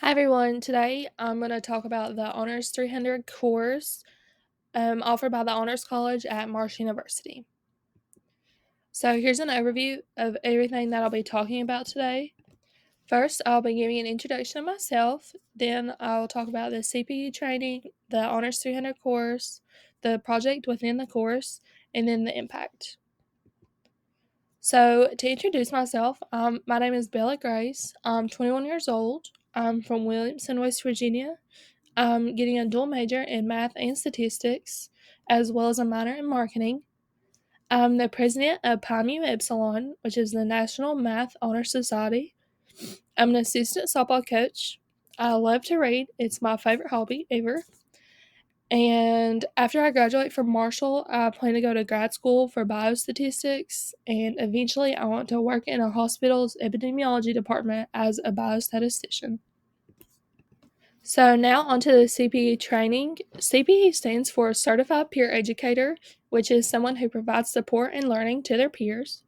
Hi everyone, today I'm going to talk about the Honors 300 course offered by the Honors College at Marsh University. So here's an overview of everything that I'll be talking about today. First, I'll be giving an introduction of myself, then I'll talk about the CPU training, the Honors 300 course, the project within the course, and then the impact. So to introduce myself, my name is Bella Grace. I'm 21 years old. I'm from Williamson, West Virginia. I'm getting a dual major in math and statistics, as well as a minor in marketing. I'm the president of Pi Mu Epsilon, which is the National Math Honor Society. I'm an assistant softball coach. I love to read, it's my favorite hobby ever. And after I graduate from Marshall, I plan to go to grad school for biostatistics, and eventually I want to work in a hospital's epidemiology department as a biostatistician. So now onto the CPE training. CPE stands for Certified Peer Educator, which is someone who provides support and learning to their peers.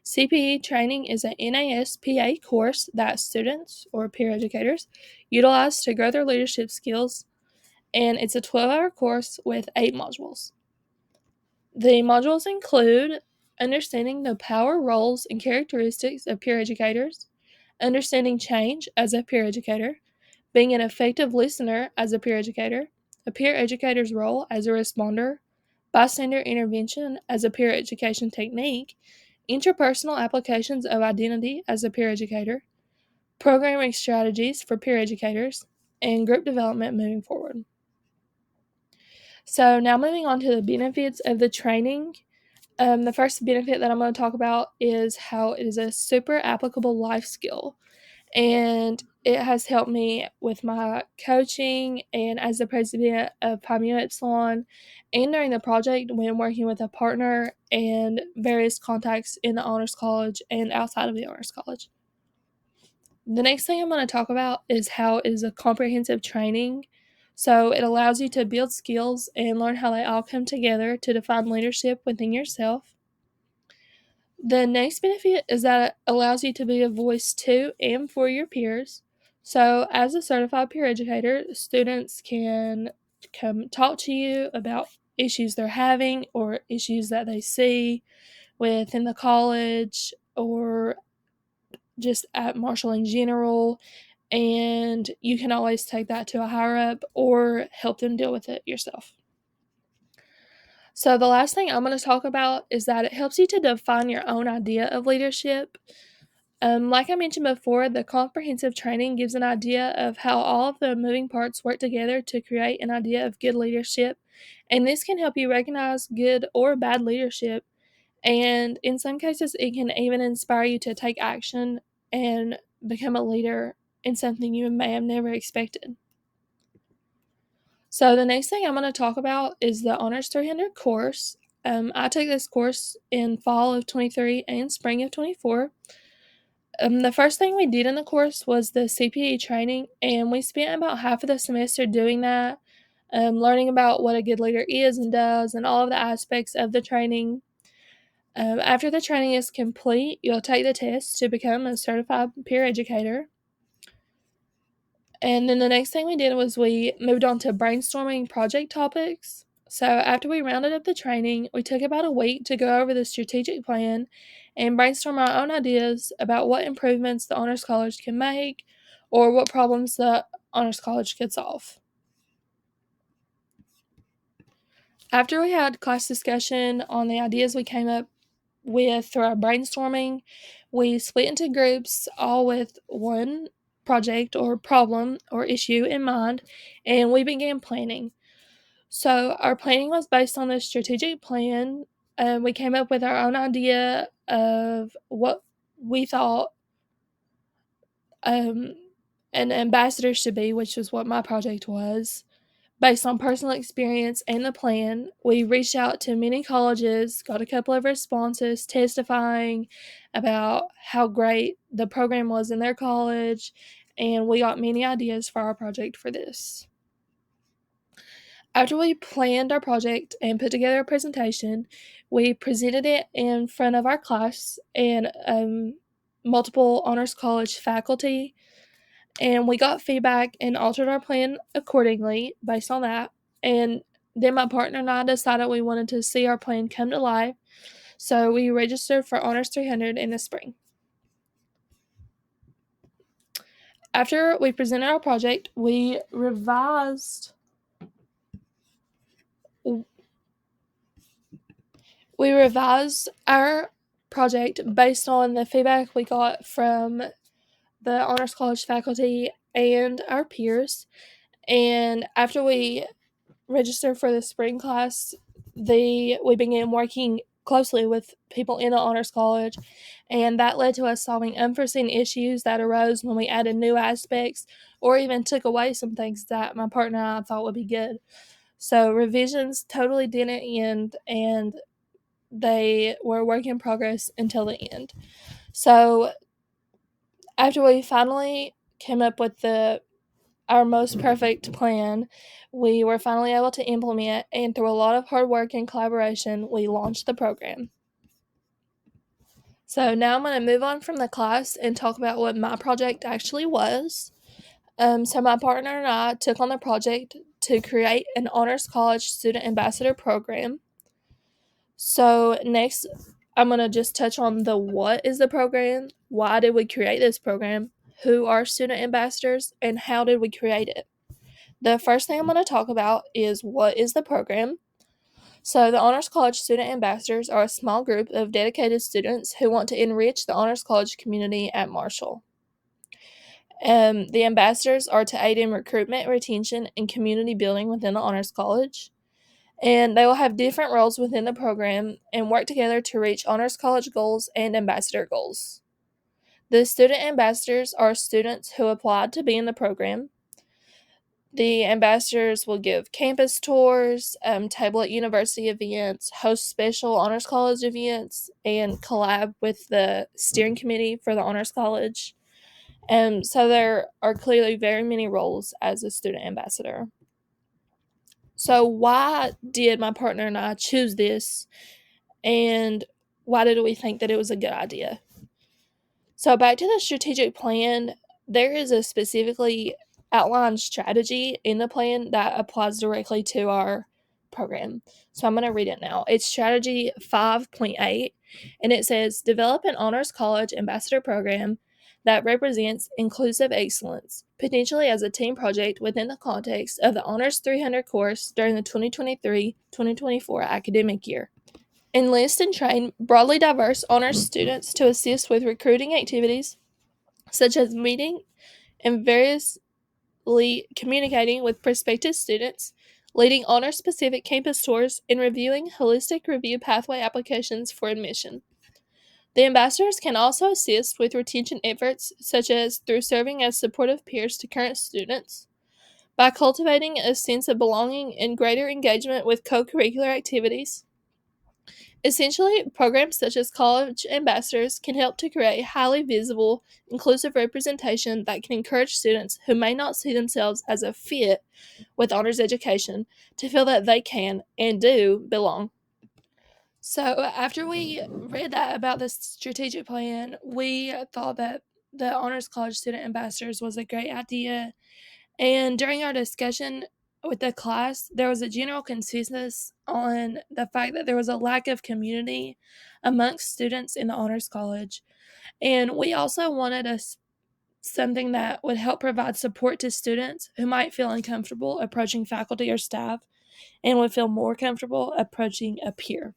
CPE training is an NASPA course that students or peer educators utilize to grow their leadership skills, and it's a 12-hour course with 8 modules. The modules include understanding the power, roles, and characteristics of peer educators, understanding change as a peer educator, being an effective listener as a peer educator, a peer educator's role as a responder, bystander intervention as a peer education technique, interpersonal applications of identity as a peer educator, programming strategies for peer educators, and group development moving forward. So, now moving on to the benefits of the training. The first benefit that I'm going to talk about is how it is a super applicable life skill. And it has helped me with my coaching and as the president of Pi Mu Epsilon and during the project when working with a partner and various contacts in the Honors College and outside of the Honors College. The next thing I'm going to talk about is how it is a comprehensive training. So it allows you to build skills and learn how they all come together to define leadership within yourself. The next benefit is that it allows you to be a voice to and for your peers. So, as a certified peer educator, students can come talk to you about issues they're having or issues that they see within the college or just at Marshall in general. And you can always take that to a higher up or help them deal with it yourself. So, the last thing I'm going to talk about is that it helps you to define your own idea of leadership. Like I mentioned before, the comprehensive training gives an idea of how all of the moving parts work together to create an idea of good leadership. And this can help you recognize good or bad leadership. And in some cases, it can even inspire you to take action and become a leader in something you may have never expected. So, the next thing I'm going to talk about is the Honors 300 course. I took this course in fall of 23 and spring of 24. The first thing we did in the course was the CPE training, and we spent about half of the semester doing that, learning about what a good leader is and does, and all of the aspects of the training. After the training is complete, you'll take the test to become a certified peer educator. And then the next thing we did was we moved on to brainstorming project topics. So after we rounded up the training, we took about a week to go over the strategic plan and brainstorm our own ideas about what improvements the Honors College can make or what problems the Honors College could solve. After we had class discussion on the ideas we came up with through our brainstorming, we split into groups, all with one project or problem or issue in mind, and we began planning. So, our planning was based on the strategic plan. We came up with our own idea of what we thought an ambassador should be, which is what my project was. Based on personal experience and the plan, we reached out to many colleges, got a couple of responses testifying about how great the program was in their college, and we got many ideas for our project for this. After we planned our project and put together a presentation, we presented it in front of our class and multiple Honors College faculty, And we got feedback and altered our plan accordingly based on that. And then my partner and I decided we wanted to see our plan come to life, so we registered for Honors 300 in the spring. After we presented our project, we revised our project based on the feedback we got from the Honors College faculty and our peers. And after we registered for the spring class, we began working closely with people in the Honors College, and that led to us solving unforeseen issues that arose when we added new aspects or even took away some things that my partner and I thought would be good. So revisions totally didn't end, and they were a work in progress until the end. So after we finally came up with our most perfect plan, we were finally able to implement, and through a lot of hard work and collaboration, we launched the program. So now I'm going to move on from the class and talk about what my project actually was. So my partner and I took on the project to create an Honors College Student Ambassador program. So next, I'm going to just touch on what is the program, why did we create this program, who are student ambassadors, and how did we create it. The first thing I'm going to talk about is what is the program. So the Honors College Student Ambassadors are a small group of dedicated students who want to enrich the Honors College community at Marshall. The ambassadors are to aid in recruitment, retention, and community building within the Honors College. And they will have different roles within the program and work together to reach Honors College goals and ambassador goals. The student ambassadors are students who applied to be in the program. The ambassadors will give campus tours, table at university events, host special Honors College events, and collab with the steering committee for the Honors College. So there are clearly very many roles as a student ambassador. So why did my partner and I choose this, and why did we think that it was a good idea? So back to the strategic plan, there is a specifically outlined strategy in the plan that applies directly to our program. So I'm going to read it now. It's strategy 5.8, and it says develop an Honors College Ambassador program that represents inclusive excellence, potentially as a team project within the context of the Honors 300 course during the 2023-2024 academic year. Enlist and train broadly diverse honors students to assist with recruiting activities, such as meeting and variously communicating with prospective students, leading honor-specific campus tours, and reviewing holistic review pathway applications for admission. The ambassadors can also assist with retention efforts, such as through serving as supportive peers to current students, by cultivating a sense of belonging and greater engagement with co-curricular activities. Essentially, programs such as college ambassadors can help to create highly visible, inclusive representation that can encourage students who may not see themselves as a fit with honors education to feel that they can and do belong. So, after we read that about the strategic plan, we thought that the Honors College Student Ambassadors was a great idea. And during our discussion with the class, there was a general consensus on the fact that there was a lack of community amongst students in the Honors College. And we also wanted something that would help provide support to students who might feel uncomfortable approaching faculty or staff and would feel more comfortable approaching a peer.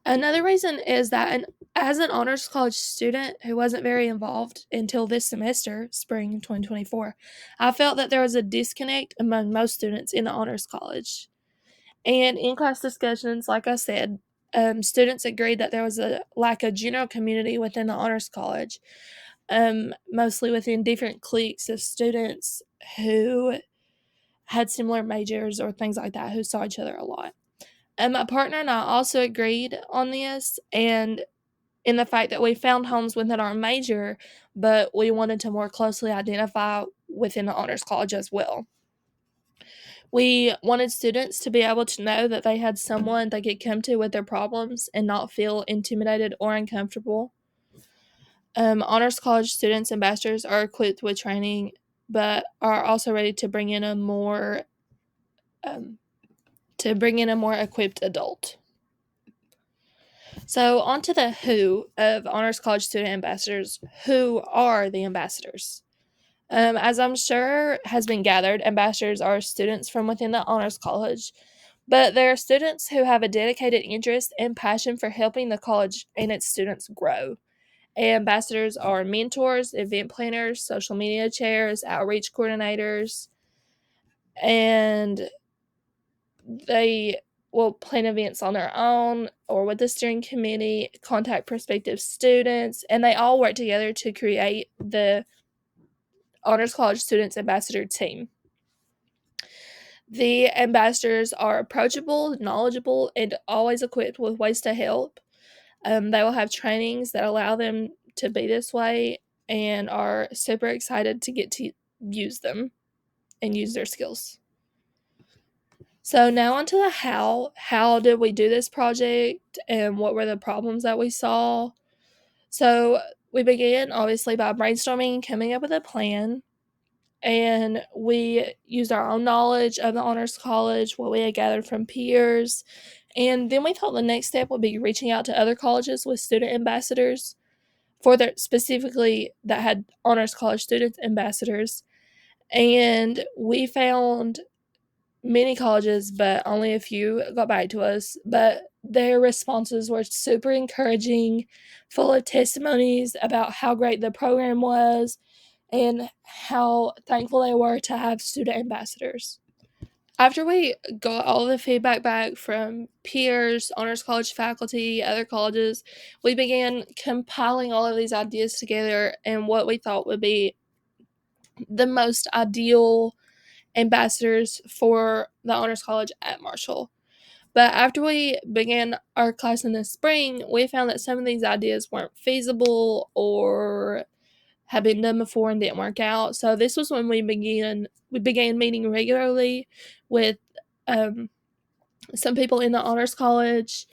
Another reason is that as an Honors College student who wasn't very involved until this semester, spring 2024, I felt that there was a disconnect among most students in the Honors College. And in class discussions, like I said, students agreed that there was a lack of general community within the Honors College, mostly within different cliques of students who had similar majors or things like that, who saw each other a lot. And my partner and I also agreed on this, and in the fact that we found homes within our major, but we wanted to more closely identify within the Honors College as well. We wanted students to be able to know that they had someone they could come to with their problems and not feel intimidated or uncomfortable. Honors College students and bachelors are equipped with training, but are also ready to bring in a more equipped adult. So, on to the who of Honors College student ambassadors. Who are the ambassadors? As I'm sure has been gathered, ambassadors are students from within the Honors College, but they are students who have a dedicated interest and passion for helping the college and its students grow. Ambassadors are mentors, event planners, social media chairs, outreach coordinators, and they will plan events on their own or with the steering committee, contact prospective students, and they all work together to create the Honors College Students Ambassador team. The ambassadors are approachable, knowledgeable, and always equipped with ways to help. They will have trainings that allow them to be this way and are super excited to get to use them and use their skills. So now on to the how. How did we do this project and what were the problems that we saw? So we began obviously by brainstorming and coming up with a plan. And we used our own knowledge of the Honors College, what we had gathered from peers. And then we thought the next step would be reaching out to other colleges with student ambassadors for their specifically that had Honors College student ambassadors. And we found many colleges, but only a few got back to us. But their responses were super encouraging, full of testimonies about how great the program was and how thankful they were to have student ambassadors. After we got all the feedback back from peers, Honors College faculty, other colleges, we began compiling all of these ideas together and what we thought would be the most ideal ambassadors for the Honors College at Marshall. But after we began our class in the spring, we found that some of these ideas weren't feasible or had been done before and didn't work out. So this was when we began meeting regularly with some people in the Honors College,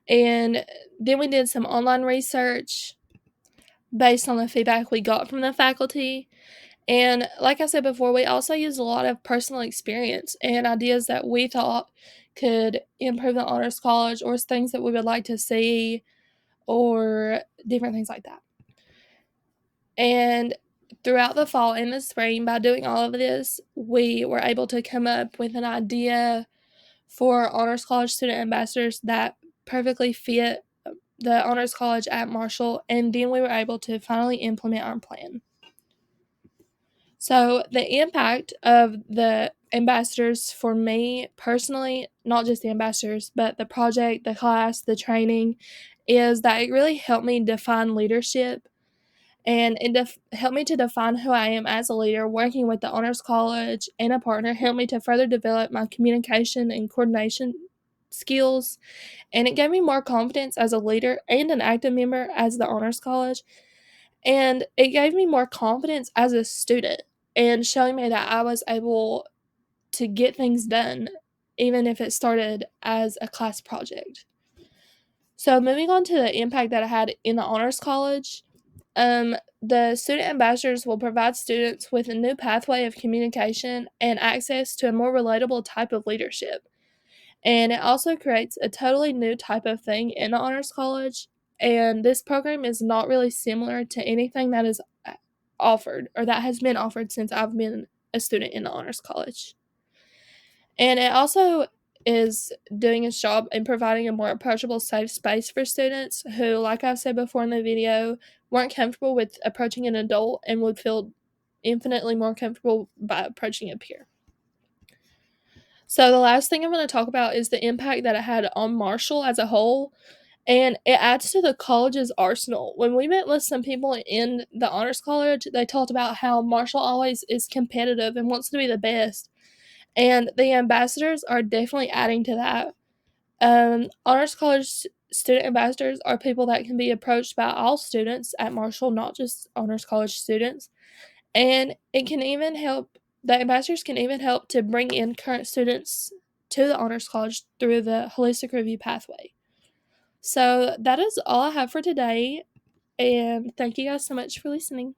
and then we did some online research based on the feedback we got from the faculty. And like I said before, we also used a lot of personal experience and ideas that we thought could improve the Honors College or things that we would like to see or different things like that. And throughout the fall and the spring, by doing all of this, we were able to come up with an idea for Honors College student ambassadors that perfectly fit the Honors College at Marshall, and then we were able to finally implement our plan. So the impact of the ambassadors for me personally, not just the ambassadors, but the project, the class, the training, is that it really helped me define leadership, and it helped me to define who I am as a leader. Working with the Honors College and a partner helped me to further develop my communication and coordination skills, and it gave me more confidence as a leader and an active member as the Honors College, and it gave me more confidence as a student and showing me that I was able to get things done, even if it started as a class project. So moving on to the impact that I had in the Honors College, the student ambassadors will provide students with a new pathway of communication and access to a more relatable type of leadership. And it also creates a totally new type of thing in the Honors College. And this program is not really similar to anything that is offered or that has been offered since I've been a student in the Honors College. And it also is doing its job in providing a more approachable, safe space for students who, like I said before in the video, weren't comfortable with approaching an adult and would feel infinitely more comfortable by approaching a peer. So the last thing I'm going to talk about is the impact that it had on Marshall as a whole, and it adds to the college's arsenal. When we met with some people in the Honors College, they talked about how Marshall always is competitive and wants to be the best, and the ambassadors are definitely adding to that. Honors College student ambassadors are people that can be approached by all students at Marshall, not just Honors College students, and it can even help. The ambassadors can even help to bring in current students to the Honors College through the holistic review pathway. So that is all I have for today. And thank you guys so much for listening.